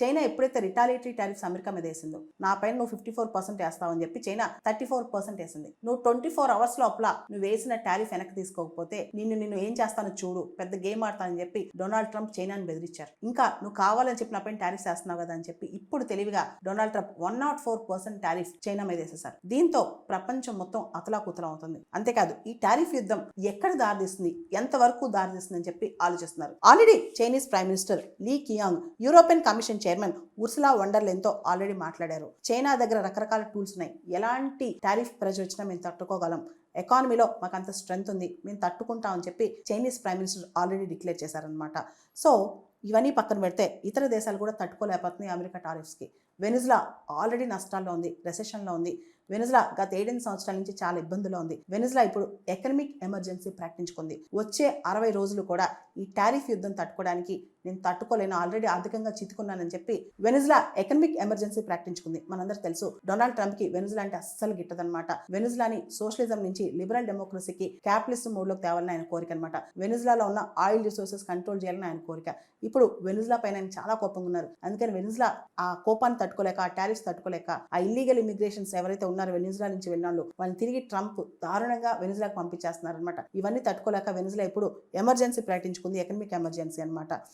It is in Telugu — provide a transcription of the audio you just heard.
చైనా ఎప్పుడైతే రిటాలియేటరీ టారిఫ్స్ అమెరికా మీద వేసిందో, నా పైన నువ్వు 54% వేస్తావని చెప్పి చైనా 34% వేసింది. నువ్వు 24 అవర్స్ లోపల నువ్వు వేసిన టారిఫ్ వెనక్కి తీసుకోకపోతే నిన్ను ఏం చేస్తానో చూడు, పెద్ద గేమ్ ఆడతానని చెప్పి డొనాల్డ్ ట్రంప్ చైనాని బెదిరించారు. ఇంకా నువ్వు కావాలని చెప్పి నా పైన టారిఫ్స్ వేస్తున్నావు కదా అని చెప్పి ఇప్పుడు తెలివిగా డొనాల్డ్ ట్రంప్ 104% టారిఫ్ చైనా మీద వేసేసారు. దీంతో ప్రపంచం మొత్తం అతలాకుతలం అవుతుంది. అంతేకాదు ఈ టారిఫ్ యుద్ధం ఎక్కడ దారితీస్తుంది, ఎంతవరకు దారితీస్తుంది అని చెప్పి ఆలోచిస్తున్నారు. Already Chinese prime minister Li Qiang European Commission chairman Ursula వండర్లెన్తో ఆల్రెడీ మాట్లాడారు. చైనా దగ్గర రకరకాల టూల్స్ ఉన్నాయి, ఎలాంటి టారిఫ్ ప్రెజర్ వచ్చినా మేము తట్టుకోగలం, ఎకానమీలో మాకు అంత స్ట్రెంత్ ఉంది, మేము తట్టుకుంటామని చెప్పి Chinese prime minister already declare చేశారనమాట. సో ఇవన్నీ పక్కన పెడితే ఇతర దేశాలు కూడా తట్టుకోలేకపోతున్నాయి అమెరికా టారిఫ్స్కి. వెనిజులా ఆల్రెడీ నష్టాల్లో ఉంది, రెసెషన్లో ఉంది. వెనిజులా గత 7 సంవత్సరాల నుంచి చాలా ఇబ్బందులో ఉంది. వెనిజులా ఇప్పుడు ఎకనమిక్ ఎమర్జెన్సీ ప్రకటించుకుంది. వచ్చే 60 రోజులు కూడా ఈ టారిఫ్ యుద్ధం తట్టుకోవడానికి నేను తట్టుకోలేను, ఆల్రెడీ ఆర్థికంగా చితుకున్నానని చెప్పి వెనిజులా ఎకనమిక్ ఎమర్జెన్సీ ప్రకటించుకుంది. మనందరూ తెలుసు డొనాల్డ్ ట్రంప్ కి వెనిజులా అంటే అస్సలు గిట్టదనమాట. వెనిజులాని సోషలిజం నుంచి లిబరల్ డెమోక్రసీకి క్యాపిటలిస్ట్ మోడ్లోకి తేవాలని ఆయన కోరిక అనమాట. వెనిజులాలో ఉన్న ఆయిల్ రిసోర్సెస్ కంట్రోల్ చేయాలని ఆయన కోరిక. ఇప్పుడు వెనిజులా పైన ఆయన చాలా కోపంగా ఉన్నారు. అందుకని వెనిజులా ఆ కోపాన్ని తట్టుకోలేక, ఆ టారిఫ్స్ తట్టుకోలేక, ఆ ఇల్లీగల్ ఇమిగ్రేషన్స్ ఎవరైతే ఉన్నారో వెనిజులా నుంచి వెళ్ళిన వాళ్ళని తిరిగి ట్రంప్ దారుణంగా వెనిజులాకు పంపించేస్తున్నారు అనమాట. ఇవన్నీ తట్టుకోలేక వెనిజులా ఇప్పుడు ఎమర్జెన్సీ ప్రకటించుకుంది, ఎకనమిక్ ఎమర్జెన్సీ అనమాట.